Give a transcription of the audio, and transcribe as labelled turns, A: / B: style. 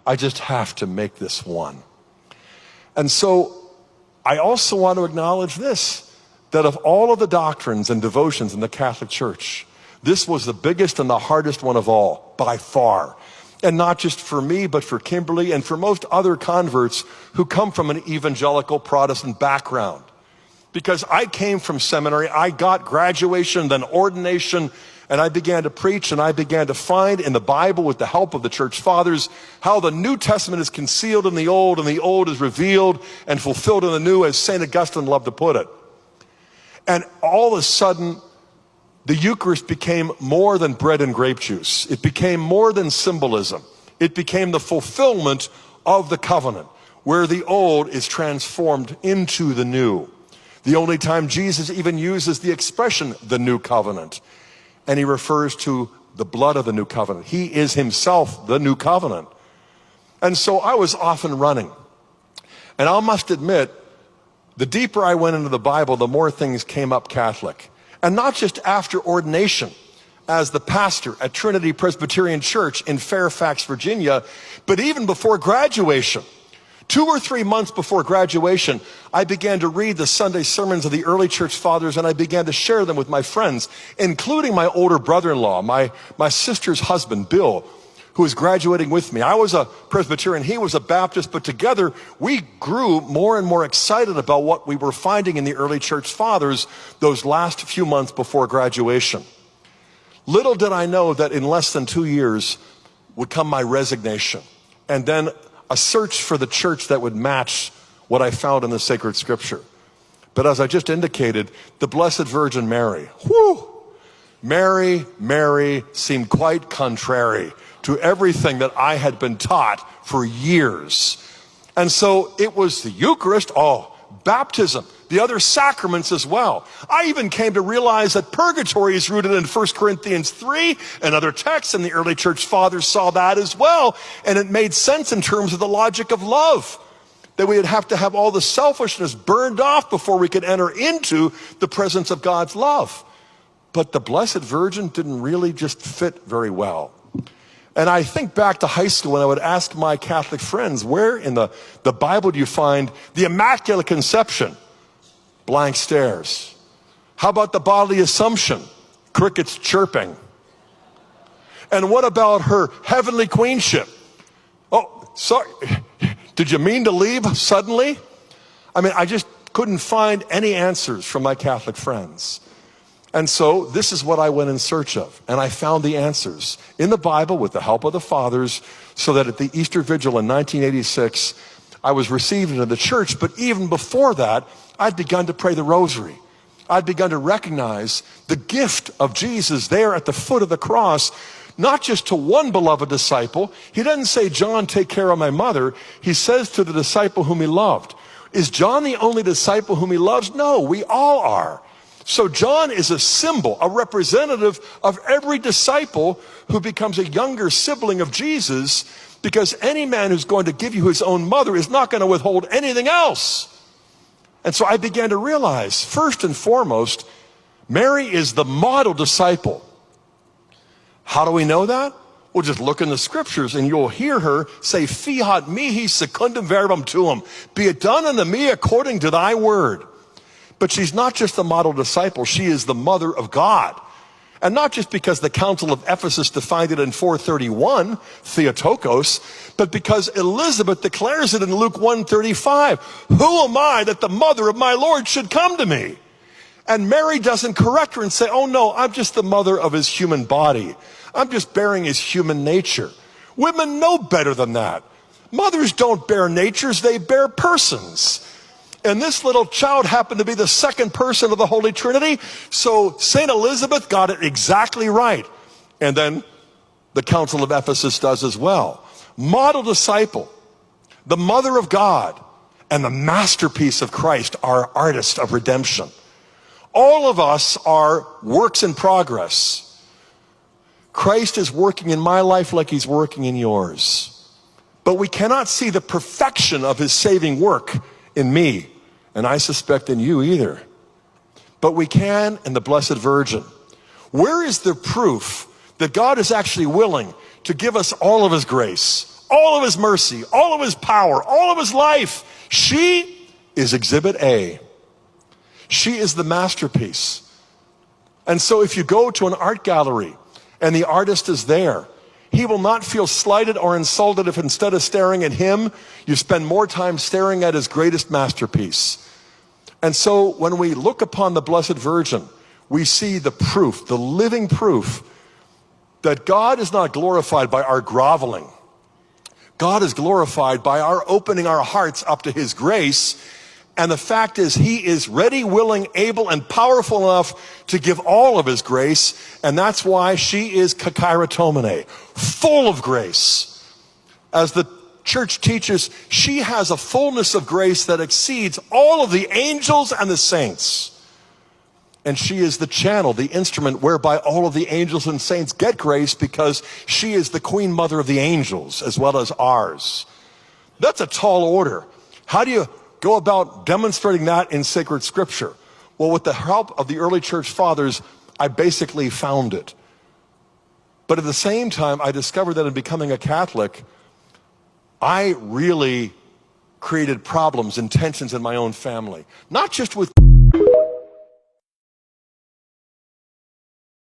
A: I just have to make this one. And so I also want to acknowledge this, that of all of the doctrines and devotions in the Catholic Church, this was the biggest and the hardest one of all, by far. And not just for me, but for Kimberly and for most other converts who come from an evangelical Protestant background. Because I came from seminary, I got graduation, then ordination, and I began to preach, and I began to find in the Bible, with the help of the church fathers, how the New Testament is concealed in the Old, and the Old is revealed and fulfilled in the New, as St. Augustine loved to put it. And all of a sudden, the Eucharist became more than bread and grape juice. It became more than symbolism. It became the fulfillment of the covenant, where the old is transformed into the new. The only time Jesus even uses the expression, the new covenant. And he refers to the blood of the new covenant. He is himself the new covenant. And so I was often running. And I must admit, the deeper I went into the Bible, the more things came up Catholic. And not just after ordination as the pastor at Trinity Presbyterian Church in Fairfax, Virginia, but even before graduation. 2 or 3 months before graduation, I began to read the Sunday sermons of the early church fathers, and I began to share them with my friends, including my older brother-in-law, my sister's husband, Bill, who was graduating with me. I was a Presbyterian, he was a Baptist, but together we grew more and more excited about what we were finding in the early church fathers those last few months before graduation. Little did I know that in less than 2 years would come my resignation, and then a search for the church that would match what I found in the sacred scripture. But as I just indicated, the Blessed Virgin Mary, Mary seemed quite contrary to everything that I had been taught for years. And so it was the Eucharist, baptism, the other sacraments as well. I even came to realize that purgatory is rooted in 1 Corinthians 3 and other texts, and the early church fathers saw that as well. And it made sense in terms of the logic of love, that we would have to have all the selfishness burned off before we could enter into the presence of God's love. But the Blessed Virgin didn't really just fit very well. And I think back to high school when I would ask my Catholic friends, where in the Bible do you find the Immaculate Conception? Blank stares. How about the bodily Assumption? Crickets chirping. And what about her heavenly queenship? Oh, sorry, did you mean to leave suddenly? I mean, I just couldn't find any answers from my Catholic friends. And so this is what I went in search of. And I found the answers in the Bible with the help of the fathers, so that at the Easter Vigil in 1986, I was received into the church. But even before that, I'd begun to pray the rosary. I'd begun to recognize the gift of Jesus there at the foot of the cross, not just to one beloved disciple. He doesn't say, John, take care of my mother. He says to the disciple whom he loved. Is John the only disciple whom he loves? No, we all are. So John is a symbol, a representative of every disciple who becomes a younger sibling of Jesus, because any man who's going to give you his own mother is not going to withhold anything else. And so I began to realize, first and foremost, Mary is the model disciple. How do we know that? Well, just look in the scriptures and you'll hear her say, Fiat mihi secundum verbum tuum. Be it done unto me according to thy word. But she's not just the model disciple, she is the mother of God. And not just because the Council of Ephesus defined it in 431, Theotokos, but because Elizabeth declares it in Luke 1:35. Who am I that the mother of my Lord should come to me? And Mary doesn't correct her and say, oh no, I'm just the mother of his human body. I'm just bearing his human nature. Women know better than that. Mothers don't bear natures, they bear persons. And this little child happened to be the second person of the Holy Trinity. So St. Elizabeth got it exactly right. And then the Council of Ephesus does as well. Model disciple, the mother of God, and the masterpiece of Christ, our artist of redemption. All of us are works in progress. Christ is working in my life like he's working in yours. But we cannot see the perfection of his saving work in me, and I suspect in you either. But we can in the Blessed Virgin. Where is the proof that God is actually willing to give us all of his grace, all of his mercy, all of his power, all of his life. She is exhibit A. She is the masterpiece. And so if you go to an art gallery and the artist is there, he will not feel slighted or insulted if instead of staring at him, you spend more time staring at his greatest masterpiece. And so when we look upon the Blessed Virgin, we see the proof, the living proof, that God is not glorified by our groveling. God is glorified by our opening our hearts up to his grace. And the fact is, he is ready, willing, able, and powerful enough to give all of his grace. And that's why she is kakairotomene, full of grace. As the church teaches, she has a fullness of grace that exceeds all of the angels and the saints. And she is the channel, the instrument whereby all of the angels and saints get grace, because she is the queen mother of the angels as well as ours. That's a tall order. How do you go about demonstrating that in sacred scripture? Well, with the help of the early church fathers, I basically found it. But at the same time, I discovered that in becoming a Catholic, I really created problems and tensions in my own family. Not just with